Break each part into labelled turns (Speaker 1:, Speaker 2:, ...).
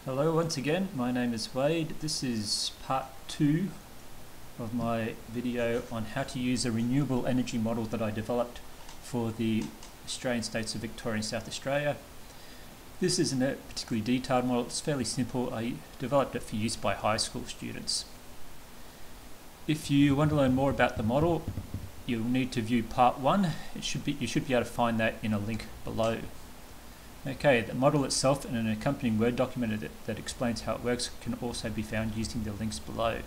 Speaker 1: Hello once again, my name is Wade. This is part 2 of my video on how to use a renewable energy model that I developed for the Australian states of Victoria and South Australia. This isn't a particularly detailed model, it's fairly simple. I developed it for use by high school students. If you want to learn more about the model, you'll need to view part 1. You should be able to find that in a link below. Okay, the model itself and an accompanying Word document that explains how it works can also be found using the links below.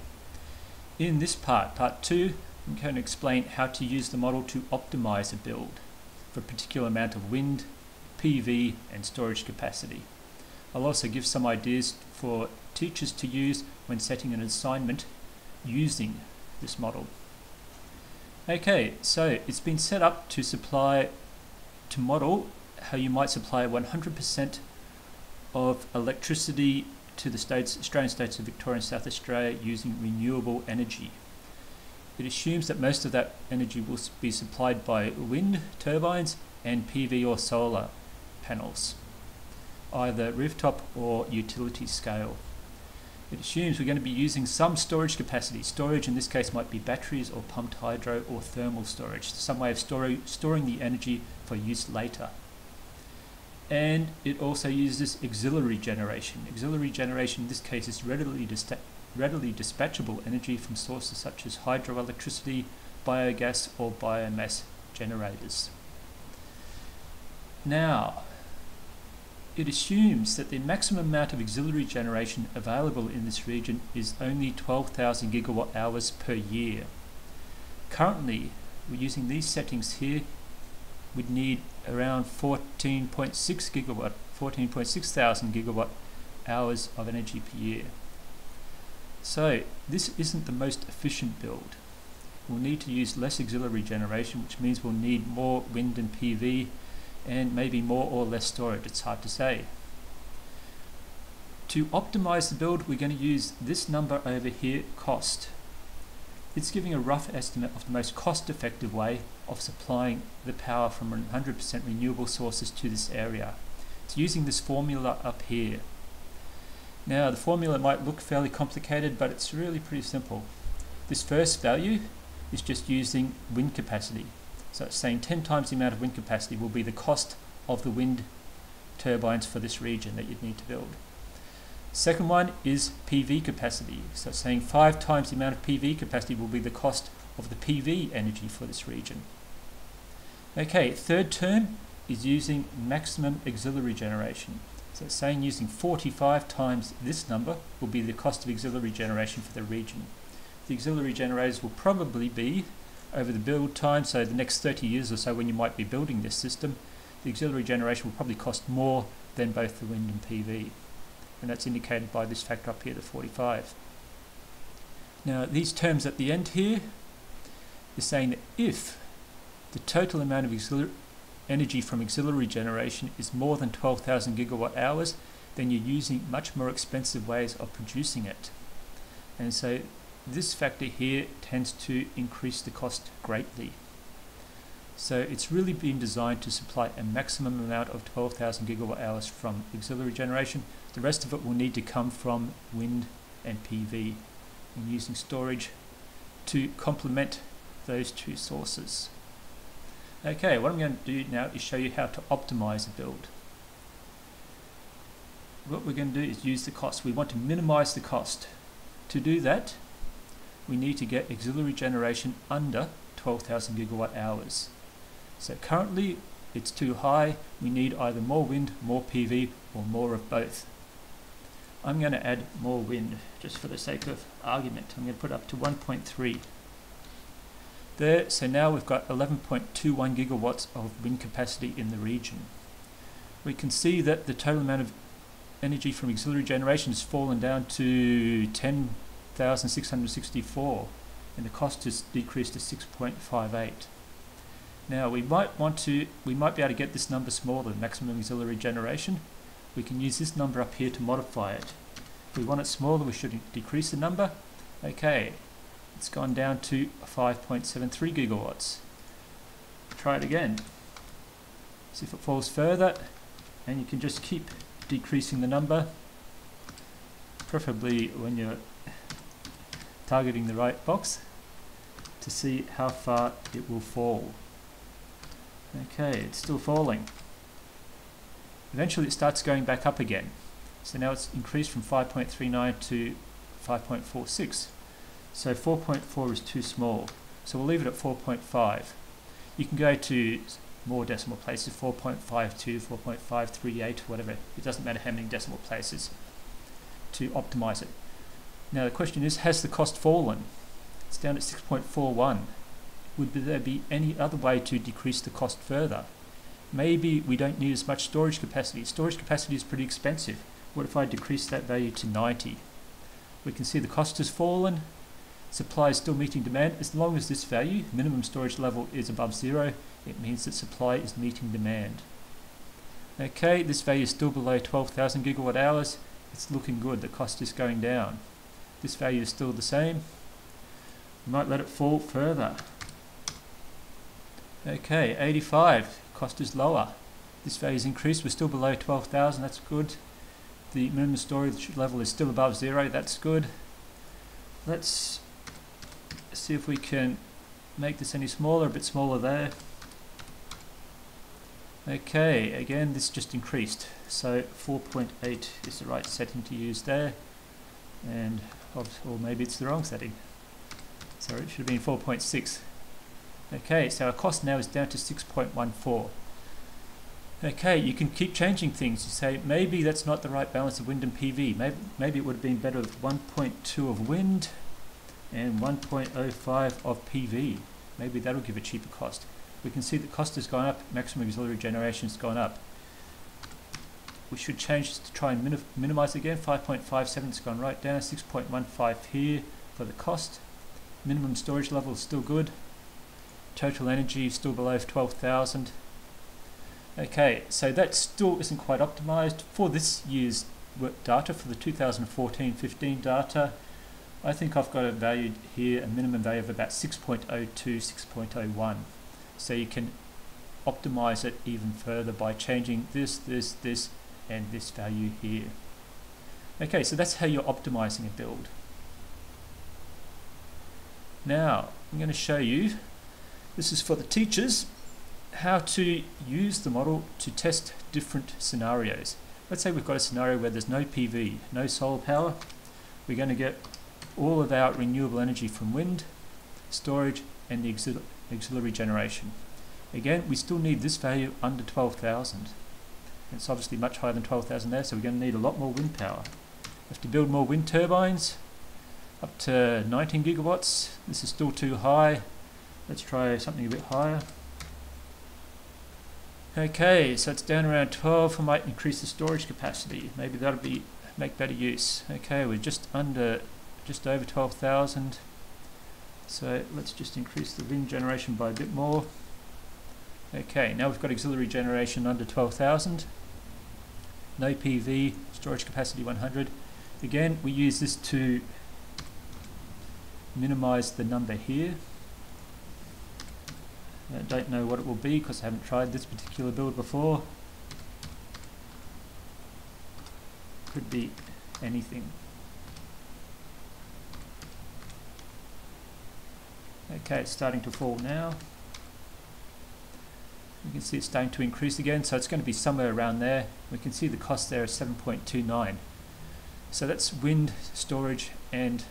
Speaker 1: In this part 2, I'm going to explain how to use the model to optimize a build for a particular amount of wind, PV and storage capacity. I'll also give some ideas for teachers to use when setting an assignment using this model. Okay, so it's been set up to model how you might supply 100% of electricity to the Australian states of Victoria and South Australia using renewable energy. It assumes that most of that energy will be supplied by wind turbines and PV or solar panels, either rooftop or utility scale. It assumes we're going to be using some storage capacity. Storage in this case might be batteries or pumped hydro or thermal storage, some way of storing the energy for use later. And it also uses auxiliary generation. Auxiliary generation in this case is readily dispatchable energy from sources such as hydroelectricity, biogas or biomass generators. Now, it assumes that the maximum amount of auxiliary generation available in this region is only 12,000 gigawatt hours per year. Currently, we're using these settings here. We'd need around 14.6 thousand gigawatt hours of energy per year. So this isn't the most efficient build. We'll need to use less auxiliary generation, which means we'll need more wind and PV and maybe more or less storage. It's hard to say. To optimize the build, we're going to use this number over here, cost. It's giving a rough estimate of the most cost-effective way of supplying the power from 100% renewable sources to this area. It's using this formula up here. Now, the formula might look fairly complicated, but it's really pretty simple. This first value is just using wind capacity. So it's saying 10 times the amount of wind capacity will be the cost of the wind turbines for this region that you'd need to build. Second one is PV capacity. So it's saying 5 times the amount of PV capacity will be the cost of the PV energy for this region. Okay, third term is using maximum auxiliary generation. So it's saying using 45 times this number will be the cost of auxiliary generation for the region. The auxiliary generators will probably be over the build time, so the next 30 years or so when you might be building this system, the auxiliary generation will probably cost more than both the wind and PV. And that's indicated by this factor up here, the 45. Now these terms at the end here is saying that if the total amount of energy from auxiliary generation is more than 12,000 gigawatt hours, then you're using much more expensive ways of producing it. And so this factor here tends to increase the cost greatly. So it's really been designed to supply a maximum amount of 12,000 gigawatt hours from auxiliary generation. The rest of it will need to come from wind and PV, and using storage to complement those two sources. Okay, what I'm going to do now is show you how to optimize a build. What we're going to do is use the cost. We want to minimize the cost. To do that, we need to get auxiliary generation under 12,000 gigawatt hours. So currently it's too high. We need either more wind, more PV or more of both. I'm going to add more wind just for the sake of argument. I'm going to put up to 1.3 there. So now we've got 11.21 gigawatts of wind capacity in the region. We can see that the total amount of energy from auxiliary generation has fallen down to 10,664 and the cost has decreased to 6.58. Now we might be able to get this number smaller, the maximum auxiliary generation. We can use this number up here to modify it. If we want it smaller, we should decrease the number. Okay, it's gone down to 5.73 gigawatts. Try it again. See if it falls further, and you can just keep decreasing the number preferably when you're targeting the right box, to see how far it will fall. Okay, it's still falling. Eventually it starts going back up again. So now it's increased from 5.39 to 5.46. So 4.4 is too small. So we'll leave it at 4.5. You can go to more decimal places, 4.52, 4.538, whatever. It doesn't matter how many decimal places to optimize it. Now the question is, has the cost fallen? It's down at 6.41. Would there be any other way to decrease the cost further? Maybe we don't need as much storage capacity. Storage capacity is pretty expensive. What if I decrease that value to 90? We can see the cost has fallen. Supply is still meeting demand. As long as this value, minimum storage level, is above 0, it means that supply is meeting demand. Okay, this value is still below 12,000 gigawatt hours. It's looking good. The cost is going down. This value is still the same. We might let it fall further. Okay, 85. Cost is lower. This value is increased. We're still below 12,000. That's good. The minimum storage level is still above 0. That's good. Let's see if we can make this any smaller, a bit smaller there. Okay, again this just increased. So 4.8 is the right setting to use there. And or maybe it's the wrong setting. So it should have been 4.6. Okay, so our cost now is down to 6.14. Okay, you can keep changing things. You say maybe that's not the right balance of wind and PV. Maybe it would have been better with 1.2 of wind and 1.05 of PV. Maybe that'll give a cheaper cost. We can see the cost has gone up, maximum auxiliary generation has gone up. We should change this to try and minimize again. 5.57 has gone right down, 6.15 here for the cost. Minimum storage level is still good. Total energy is still below 12,000. Okay, so that still isn't quite optimized. For this year's data, for the 2014-15 data, I think I've got a value here, a minimum value of about 6.02, 6.01. So you can optimize it even further by changing this, and this value here. Okay, so that's how you're optimizing a build. Now, I'm going to show you, this is for the teachers, how to use the model to test different scenarios. Let's say we've got a scenario where there's no PV, no solar power. We're going to get all of our renewable energy from wind, storage, and the auxiliary generation. Again, we still need this value under 12,000. It's obviously much higher than 12,000 there, so we're going to need a lot more wind power. We have to build more wind turbines, up to 19 gigawatts. This is still too high. Let's try something a bit higher. Okay, so it's down around 12. I might increase the storage capacity. Maybe that'll make better use. Okay, we're just over 12,000. So let's just increase the wind generation by a bit more. Okay, now we've got auxiliary generation under 12,000. No PV, storage capacity 100. Again, we use this to minimize the number here. I don't know what it will be because I haven't tried this particular build before. Could be anything. Okay, it's starting to fall now. You can see it's starting to increase again, so it's going to be somewhere around there. We can see the cost there is 7.29. So that's wind, storage, and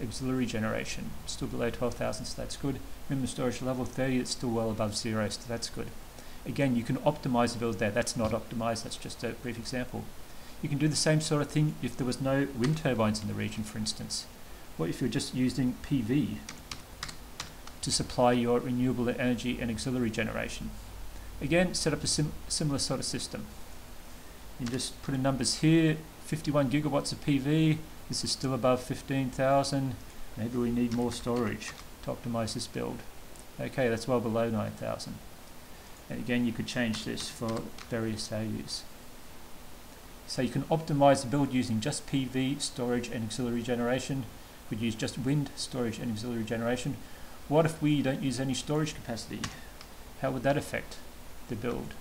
Speaker 1: auxiliary generation. Still below 12,000, so that's good. Minimum storage level 30, it's still well above 0, so that's good. Again, you can optimize the build there. That's not optimized, that's just a brief example. You can do the same sort of thing if there was no wind turbines in the region, for instance. What if you're just using PV to supply your renewable energy and auxiliary generation? Again, set up a similar sort of system. You just put in numbers here, 51 gigawatts of PV. This is still above 15,000. Maybe we need more storage to optimize this build. Okay, that's well below 9,000. And again, you could change this for various values. So you can optimize the build using just PV, storage, and auxiliary generation. We'd use just wind, storage, and auxiliary generation. What if we don't use any storage capacity? How would that affect the build?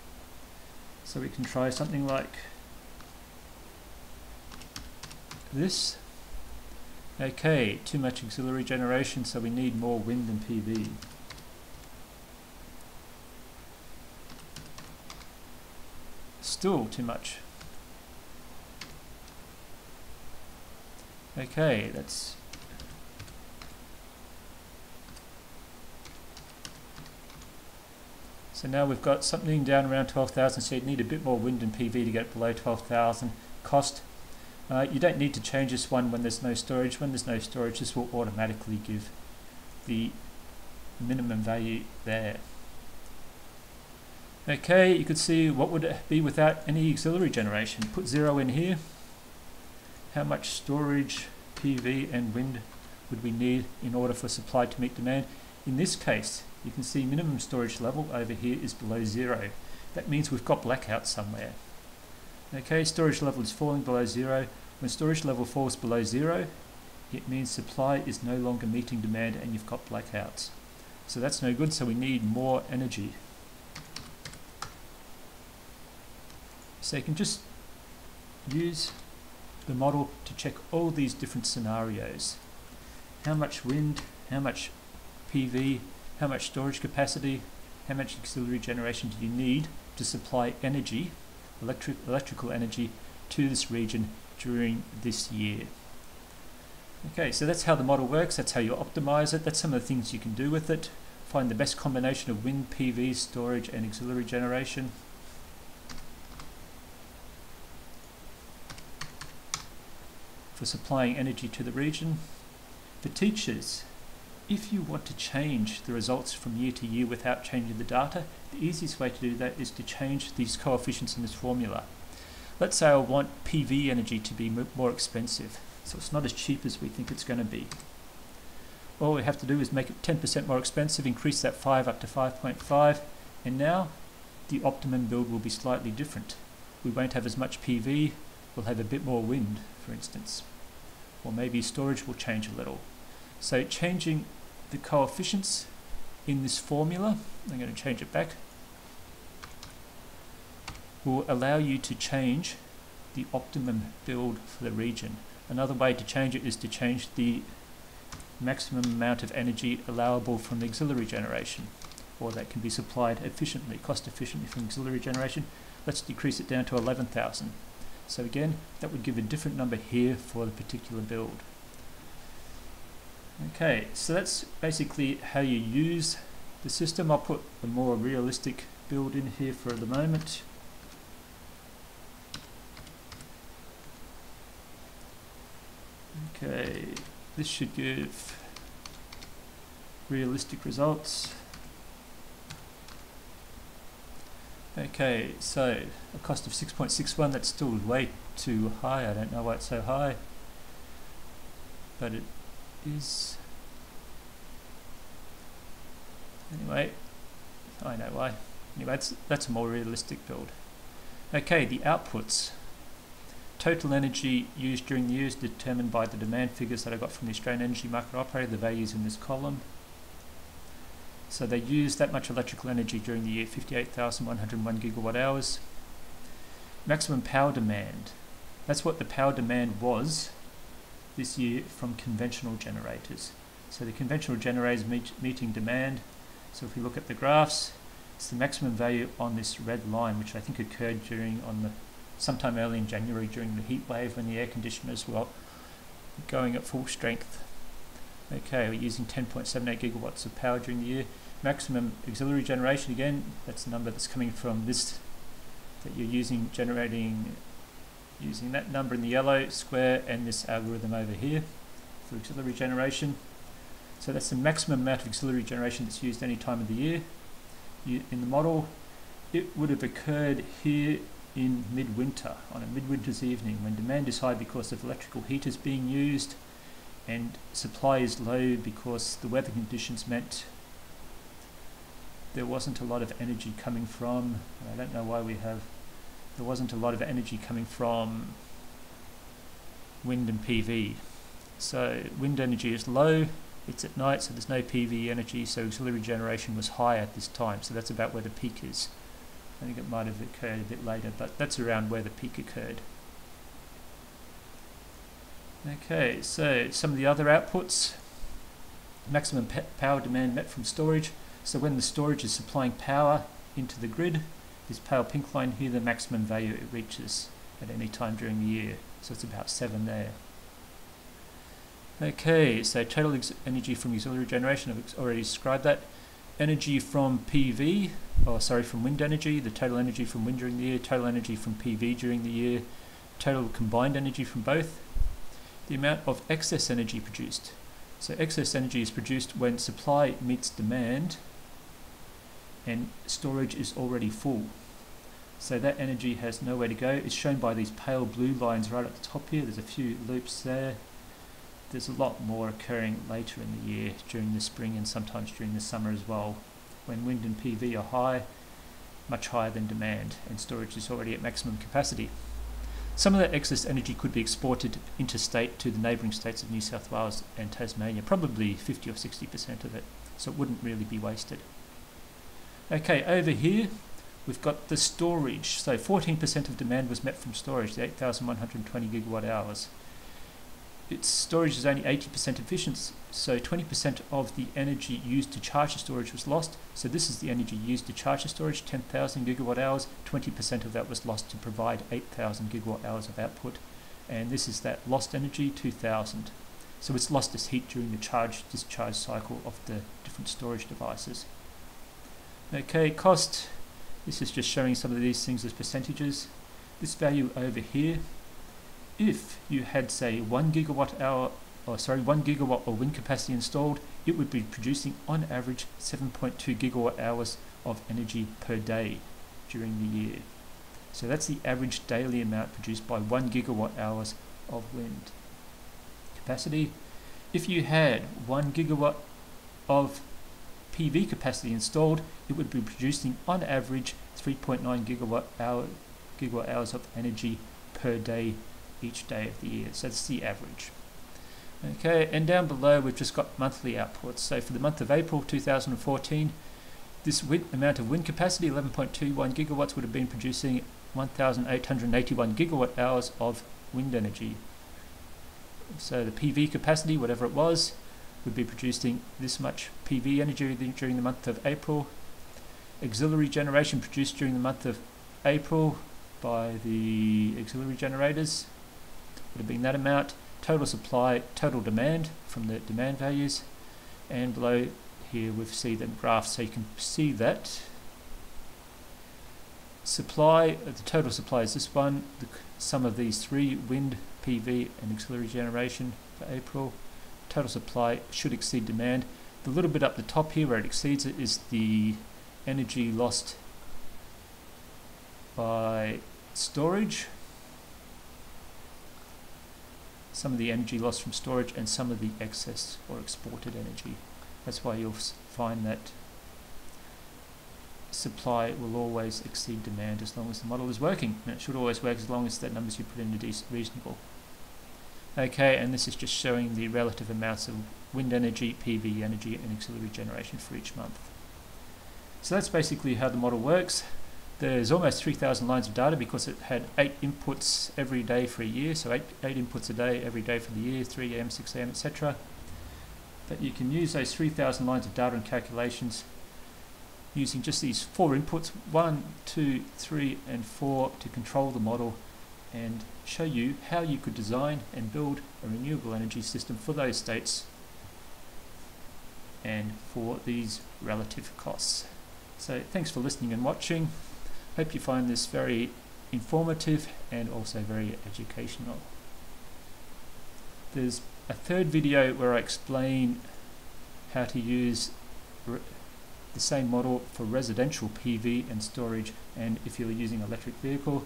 Speaker 1: So we can try something like this. Okay, too much auxiliary generation, so we need more wind and PV. Still too much. Okay, that's so now we've got something down around 12,000, so you'd need a bit more wind and PV to get below 12,000 cost. You don't need to change this one when there's no storage. When there's no storage, this will automatically give the minimum value there. Okay, you could see what would it be without any auxiliary generation. Put 0 in here. How much storage, PV and wind would we need in order for supply to meet demand? In this case, you can see minimum storage level over here is below 0. That means we've got blackout somewhere. Okay, storage level is falling below 0. When storage level falls below 0, it means supply is no longer meeting demand and you've got blackouts. So that's no good, so we need more energy. So you can just use the model to check all these different scenarios. How much wind, how much PV, how much storage capacity, how much auxiliary generation do you need to supply energy, electrical energy, to this region during this year. Okay, so that's how the model works, that's how you optimize it, that's some of the things you can do with it. Find the best combination of wind, PV, storage and auxiliary generation. For supplying energy to the region. For teachers, if you want to change the results from year to year without changing the data, the easiest way to do that is to change these coefficients in this formula. Let's say I want PV energy to be more expensive, so it's not as cheap as we think it's going to be. All we have to do is make it 10% more expensive, increase that 5 up to 5.5, and now the optimum build will be slightly different. We won't have as much PV, we'll have a bit more wind, for instance. Or maybe storage will change a little. So changing the coefficients in this formula, I'm going to change it back, will allow you to change the optimum build for the region. Another way to change it is to change the maximum amount of energy allowable from the auxiliary generation, or that can be supplied efficiently, cost efficiently from auxiliary generation. Let's decrease it down to 11,000. So again, that would give a different number here for the particular build. Okay, so that's basically how you use the system. I'll put a more realistic build in here for the moment. Okay, this should give realistic results. Okay, so a cost of 6.61, that's still way too high. I don't know why it's so high, but it is. Anyway, I know why. Anyway, that's a more realistic build. Okay, the outputs. Total energy used during the year is determined by the demand figures that I got from the Australian Energy Market Operator, the values in this column. So they used that much electrical energy during the year, 58,101 gigawatt hours. Maximum power demand. That's what the power demand was this year from conventional generators. So the conventional generators meeting demand. So if we look at the graphs, it's the maximum value on this red line, which I think occurred sometime early in January during the heat wave when the air conditioners were going at full strength. Okay, we're using 10.78 gigawatts of power during the year. Maximum auxiliary generation, again, that's the number that's coming from this that you're using, using that number in the yellow square and this algorithm over here for auxiliary generation. So that's the maximum amount of auxiliary generation that's used any time of the year. In the model, it would have occurred here in midwinter, on a midwinter's evening, when demand is high because of electrical heaters being used and supply is low because the weather conditions meant there wasn't a lot of energy coming from, I don't know why there wasn't a lot of energy coming from wind and PV. So wind energy is low, it's at night, so there's no PV energy, so auxiliary generation was high at this time, so that's about where the peak is. I think it might have occurred a bit later, but that's around where the peak occurred. Okay, so some of the other outputs. Maximum power demand met from storage. So when the storage is supplying power into the grid, this pale pink line here, the maximum value it reaches at any time during the year. So it's about 7 there. Okay, so total energy from auxiliary generation, I've already described that. Energy from PV, from wind energy, the total energy from wind during the year, total energy from PV during the year, total combined energy from both, the amount of excess energy produced. So excess energy is produced when supply meets demand and storage is already full. So that energy has nowhere to go. It's shown by these pale blue lines right at the top here. There's a few loops there. There's a lot more occurring later in the year, during the spring and sometimes during the summer as well, when wind and PV are high, much higher than demand, and storage is already at maximum capacity. Some of that excess energy could be exported interstate to the neighbouring states of New South Wales and Tasmania, probably 50 or 60% of it, so it wouldn't really be wasted. Okay, over here we've got the storage. So 14% of demand was met from storage, the 8,120 gigawatt hours. Its storage is only 80% efficient, so 20% of the energy used to charge the storage was lost. So this is the energy used to charge the storage, 10,000 gigawatt hours. 20% of that was lost to provide 8,000 gigawatt hours of output. And this is that lost energy, 2,000. So it's lost as heat during the charge-discharge cycle of the different storage devices. Okay, cost. This is just showing some of these things as percentages. This value over here, if you had, say, 1 gigawatt of wind capacity installed, it would be producing on average 7.2 gigawatt hours of energy per day during the year. So that's the average daily amount produced by 1 gigawatt hours of wind capacity. If you had 1 gigawatt of PV capacity installed, it would be producing on average 3.9 gigawatt hours of energy per day each day of the year. So that's the average. Okay, and down below we've just got monthly outputs. So for the month of April 2014, this amount of wind capacity, 11.21 gigawatts, would have been producing 1,881 gigawatt hours of wind energy. So the PV capacity, whatever it was, would be producing this much PV energy during the month of April. Auxiliary generation produced during the month of April by the auxiliary generators would have been that amount. Total supply, total demand from the demand values, and below here we see the graph, so you can see that supply, the total supply is this one, the sum of these three, wind, PV and auxiliary generation for April. Total supply should exceed demand. The little bit up the top here where it exceeds it is the energy lost by storage, some of the energy lost from storage and some of the excess or exported energy. That's why you'll find that supply will always exceed demand as long as the model is working, and it should always work as long as the numbers you put in are reasonable. Okay, and this is just showing the relative amounts of wind energy, PV energy and auxiliary generation for each month. So that's basically how the model works. There's almost 3,000 lines of data because it had 8 inputs every day for a year, so 8 inputs a day every day for the year, 3 AM, 6 AM, etc. But you can use those 3,000 lines of data and calculations using just these 4 inputs, 1, 2, 3 and 4, to control the model and show you how you could design and build a renewable energy system for those states and for these relative costs. So thanks for listening and watching. Hope you find this very informative and also very educational. There's a third video where I explain how to use the same model for residential PV and storage, and if you're using an electric vehicle.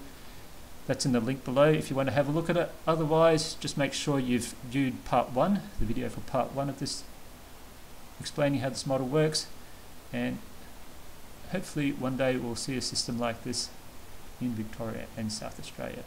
Speaker 1: That's in the link below if you want to have a look at it. Otherwise, just make sure you've viewed part 1, the video for part 1 of this, explaining how this model works, and hopefully one day we'll see a system like this in Victoria and South Australia.